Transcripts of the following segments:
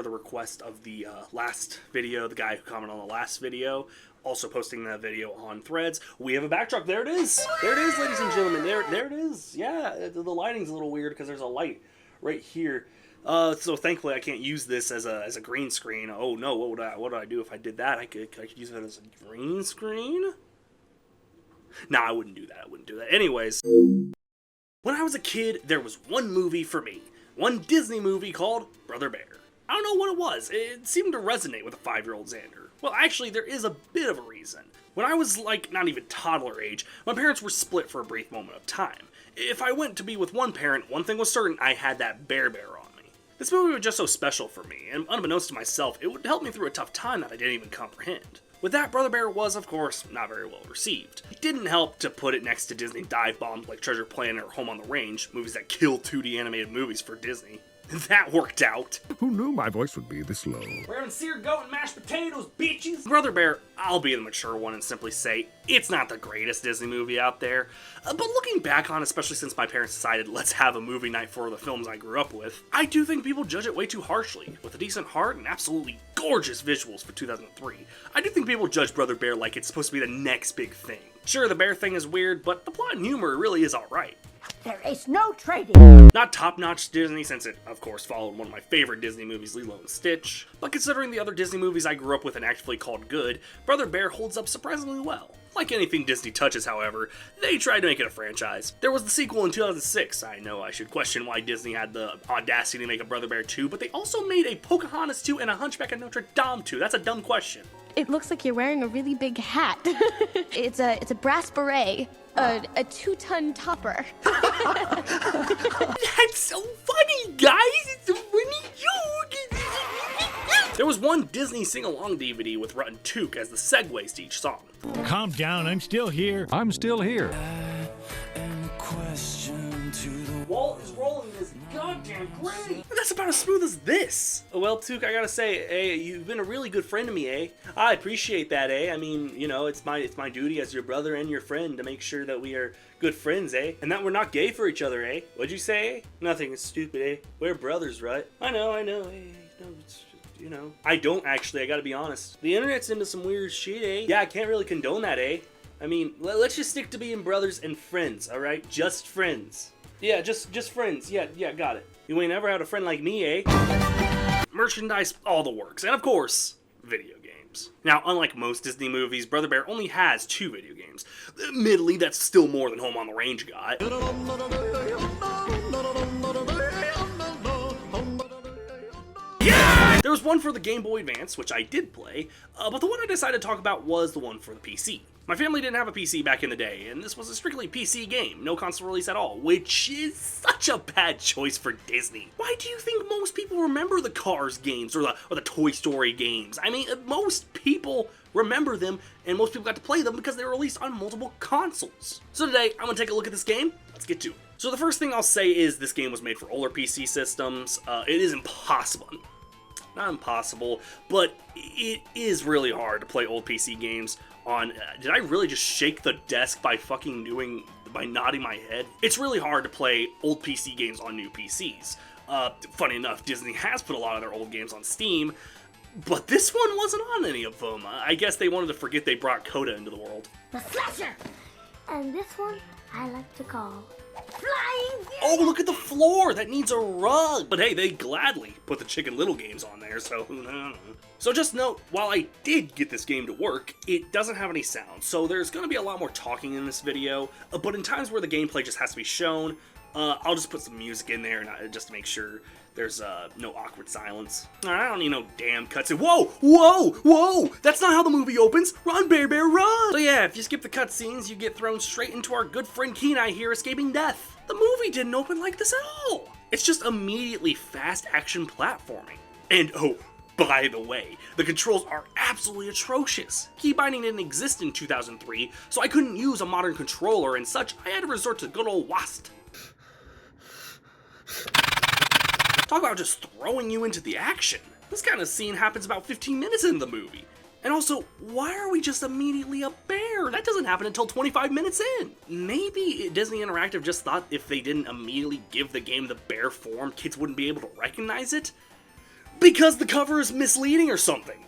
per the request of the last video, the guy who commented on the last video, also posting that video on Threads. We have a back truck. There it is. There it is, ladies and gentlemen. There it is. Yeah, the lighting's a little weird because there's a light right here. So thankfully I can't use this as a green screen. Oh no, what would I do if I did that? I could use it as a green screen? Nah, I wouldn't do that. Anyways, when I was a kid, there was one movie for me. One Disney movie called Brother Bear. I don't know what it was. It seemed to resonate with a 5-year-old Xander. Well, actually, there is a bit of a reason. When I was, like, not even toddler age, my parents were split for a brief moment of time. If I went to be with one parent, one thing was certain: I had that Bear on me. This movie was just so special for me, and unbeknownst to myself, it would help me through a tough time that I didn't even comprehend. With that, Brother Bear was, of course, not very well received. It didn't help to put it next to Disney dive bombs like Treasure Planet or Home on the Range, movies that kill 2D animated movies for Disney. That worked out. Who knew my voice would be this low? We're having seared goat and mashed potatoes, bitches! Brother Bear, I'll be the mature one and simply say, it's not the greatest Disney movie out there. But looking back on, especially since my parents decided let's have a movie night for the films I grew up with, I do think people judge it way too harshly. With a decent heart and absolutely gorgeous visuals for 2003, I do think people judge Brother Bear like it's supposed to be the next big thing. Sure, the bear thing is weird, but the plot and humor really is alright. There is no trading. Not top-notch Disney, since it, of course, followed one of my favorite Disney movies, Lilo and Stitch, but considering the other Disney movies I grew up with and actively called good, Brother Bear holds up surprisingly well. Like anything Disney touches, however, they tried to make it a franchise. There was the sequel in 2006. I know I should question why Disney had the audacity to make a Brother Bear 2, but they also made a Pocahontas 2 and a Hunchback of Notre Dame 2. That's a dumb question. It looks like you're wearing a really big hat. It's a brass beret, a 2-ton topper. That's so funny, guys! It's a funny joke! There was one Disney sing-along DVD with Rut and Took as the segues to each song. Calm down, I'm still here. I'm still here. Walt is rolling this goddamn great. That's about as smooth as this. Well, Took, I gotta say, hey, you've been a really good friend to me, eh? I appreciate that, eh? I mean, you know, it's my duty as your brother and your friend to make sure that we are good friends, eh? And that we're not gay for each other, eh? What'd you say, eh? Nothing, it's stupid, eh? We're brothers, right? I know, eh? No, it's, you know. I don't actually, I gotta be honest. The internet's into some weird shit, eh? Yeah, I can't really condone that, eh? I mean, let's just stick to being brothers and friends, alright? Just friends. Yeah, just friends. Yeah, got it. You ain't ever had a friend like me, eh? Merchandise, all the works. And of course, video games. Now, unlike most Disney movies, Brother Bear only has 2 video games. Admittedly, that's still more than Home on the Range got. Yeah! There was one for the Game Boy Advance, which I did play, but the one I decided to talk about was the one for the PC. My family didn't have a PC back in the day, and this was a strictly PC game, no console release at all, which is such a bad choice for Disney. Why do you think most people remember the Cars games or the Toy Story games? I mean, most people remember them, and most people got to play them because they were released on multiple consoles. So today, I'm gonna take a look at this game. Let's get to it. So the first thing I'll say is this game was made for older PC systems. It is impossible. Not impossible, but it is really hard to play old PC games on... did I really just shake the desk by nodding my head? It's really hard to play old PC games on new PCs. Funny enough, Disney has put a lot of their old games on Steam, but this one wasn't on any of them. I guess they wanted to forget they brought Coda into the world. The Slasher! And this one I like to call Flying. Oh, look at the floor! That needs a rug! But hey, they gladly put the Chicken Little games on there, so who knows? So just note, while I did get this game to work, it doesn't have any sound, so there's going to be a lot more talking in this video, but in times where the gameplay just has to be shown, I'll just put some music in there just to make sure there's no awkward silence. I don't need no damn cutscene. Whoa! That's not how the movie opens! Run, Bear Bear, run! So yeah, if you skip the cutscenes, you get thrown straight into our good friend Kenai here escaping death. The movie didn't open like this at all! It's just immediately fast action platforming. And oh, by the way, the controls are absolutely atrocious. Key binding didn't exist in 2003, so I couldn't use a modern controller and such. I had to resort to good old WASD. Talk about just throwing you into the action. This kind of scene happens about 15 minutes into the movie. And also, why are we just immediately a bear? That doesn't happen until 25 minutes in. Maybe Disney Interactive just thought if they didn't immediately give the game the bear form, kids wouldn't be able to recognize it? Because the cover is misleading or something.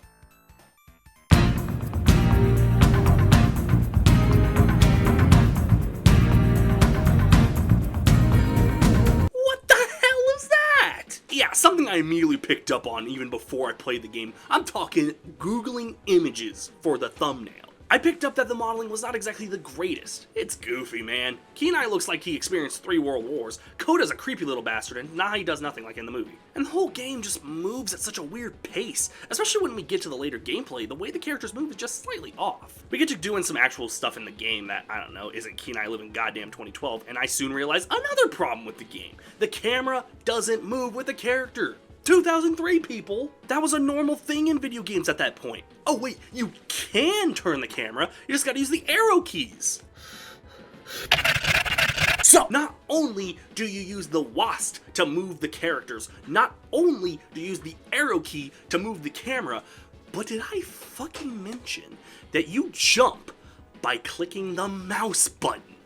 What the hell is that? Yeah, something I immediately picked up on even before I played the game. I'm talking Googling images for the thumbnail. I picked up that the modeling was not exactly the greatest. It's goofy, man. Kenai looks like he experienced 3 world wars, Koda's a creepy little bastard, and Nahi does nothing like in the movie. And the whole game just moves at such a weird pace, especially when we get to the later gameplay, the way the characters move is just slightly off. We get to doing some actual stuff in the game that, I don't know, isn't Kenai living goddamn 2012, and I soon realized another problem with the game. The camera doesn't move with the character. 2003, people! That was a normal thing in video games at that point. Oh wait, you can turn the camera, you just gotta use the arrow keys. So, not only do you use the WASD to move the characters, not only do you use the arrow key to move the camera, but did I fucking mention that you jump by clicking the mouse button?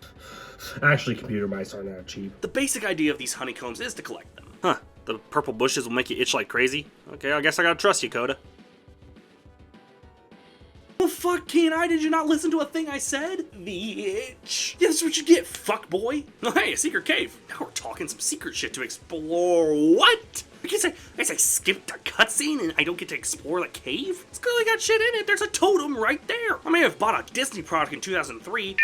Actually, computer mice aren't that cheap. The basic idea of these honeycombs is to collect them. Huh. The purple bushes will make you itch like crazy? Okay, I guess I gotta trust you, Koda. Oh fuck, Kenai, did you not listen to a thing I said? The itch. Yeah, that's what you get, fuckboy. Oh hey, a secret cave. Now we're talking some secret shit to explore. What? I guess I skipped a cutscene and I don't get to explore the cave? It's clearly got shit in it. There's a totem right there. I may have bought a Disney product in 2003.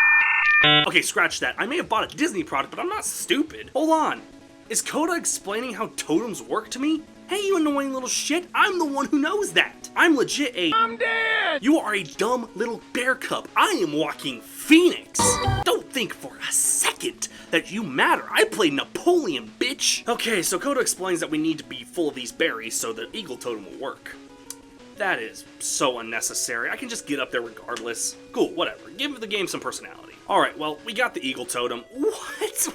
Okay, scratch that. I may have bought a Disney product, but I'm not stupid. Hold on. Is Koda explaining how totems work to me? Hey, you annoying little shit, I'm the one who knows that. I'm legit I'm dead! You are a dumb little bear cub. I am walking Phoenix. Don't think for a second that you matter. I played Napoleon, bitch. Okay, so Koda explains that we need to be full of these berries so the eagle totem will work. That is so unnecessary. I can just get up there regardless. Cool, whatever. Give the game some personality. Alright, well, we got the eagle totem. What?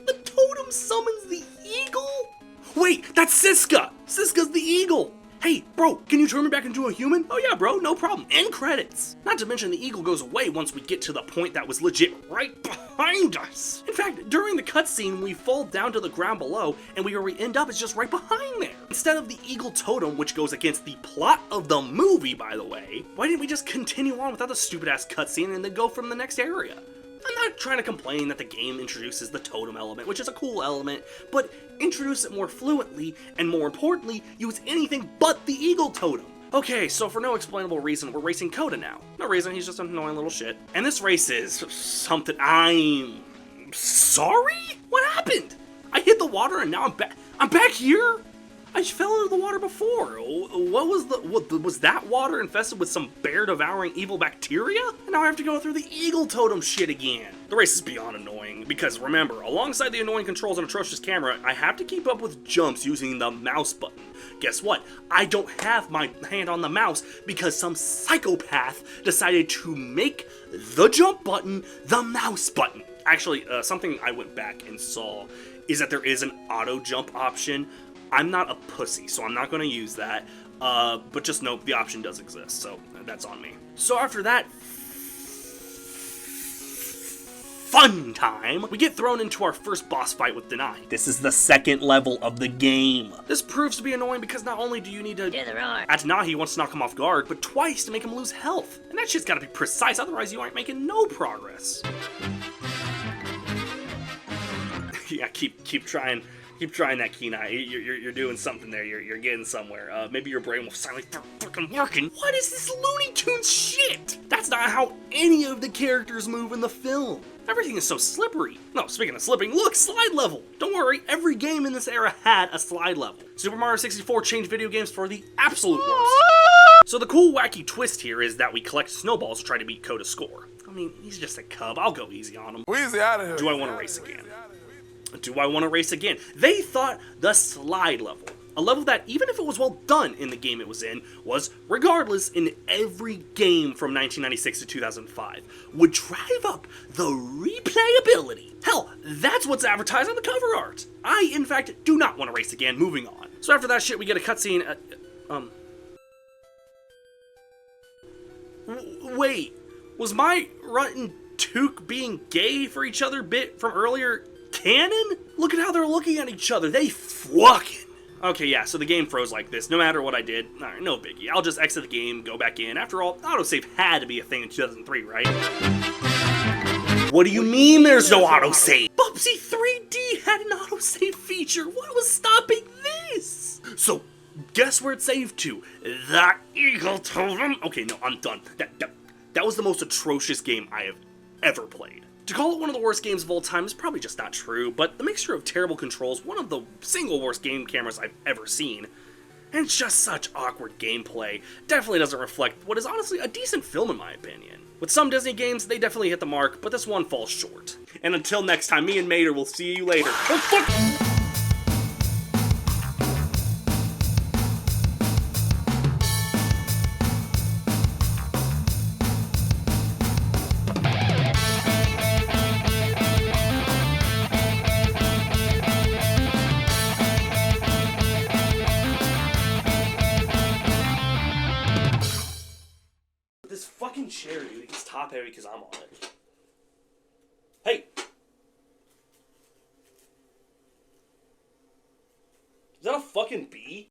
The totem summons the eagle? Wait, that's Siska! Siska's the eagle! Hey, bro, can you turn me back into a human? Oh yeah, bro, no problem. End credits. Not to mention the eagle goes away once we get to the point that was legit right behind us. In fact, during the cutscene, we fall down to the ground below, and where we end up is just right behind there. Instead of the eagle totem, which goes against the plot of the movie, by the way, why didn't we just continue on without the stupid-ass cutscene and then go from the next area? I'm not trying to complain that the game introduces the totem element, which is a cool element, but introduce it more fluently, and more importantly, use anything but the eagle totem. Okay, so for no explainable reason, we're racing Koda now. No reason, he's just an annoying little shit. And this race is something I'm sorry? What happened? I hit the water and now I'm back here? I fell into the water before. Was that water infested with some bear-devouring evil bacteria? And now I have to go through the eagle totem shit again. The race is beyond annoying, because remember, alongside the annoying controls and atrocious camera, I have to keep up with jumps using the mouse button. Guess what? I don't have my hand on the mouse because some psychopath decided to make the jump button the mouse button. Actually, something I went back and saw is that there is an auto jump option. I'm not a pussy, so I'm not going to use that, but just know the option does exist, so that's on me. So after that fun time, we get thrown into our first boss fight with Denai. This is the second level of the game. This proves to be annoying because not only do you need to Atanahi wants to knock him off guard, but twice to make him lose health. And that shit's gotta be precise, otherwise you aren't making no progress. Yeah, keep trying. Keep trying that, Kenai. You're doing something there. You're getting somewhere. Maybe your brain will finally start fucking working. What is this Looney Tunes shit? That's not how any of the characters move in the film. Everything is so slippery. No, speaking of slipping, look, slide level. Don't worry, every game in this era had a slide level. Super Mario 64 changed video games for the absolute worst. So the cool, wacky twist here is that we collect snowballs to try to beat Koda's score. I mean, he's just a cub. I'll go easy on him. Weezy out of here. Do I want to race again? Do I want to race again? They thought the slide level, a level that, even if it was well done in the game it was in, was, regardless, in every game from 1996 to 2005, would drive up the replayability. Hell, that's what's advertised on the cover art. I, in fact, do not want to race again. Moving on. So after that shit, we get a cutscene. Wait, was my Runt and Took being gay for each other bit from earlier canon? Look at how they're looking at each other. They fucking. Okay, yeah, so the game froze like this. No matter what I did, alright, no biggie. I'll just exit the game, go back in. After all, autosave had to be a thing in 2003, right? What do you mean there's no autosave? Bubsy 3D had an autosave feature. What was stopping this? So, guess where it saved to? The Eagle Totem? Okay, no, I'm done. That was the most atrocious game I have ever played. To call it one of the worst games of all time is probably just not true, but the mixture of terrible controls, one of the single worst game cameras I've ever seen, and just such awkward gameplay definitely doesn't reflect what is honestly a decent film in my opinion. With some Disney games, they definitely hit the mark, but this one falls short. And until next time, me and Mater will see you later. Oh, fuck! This fucking chair, dude, it's top heavy because I'm on it. Hey! Is that a fucking bee?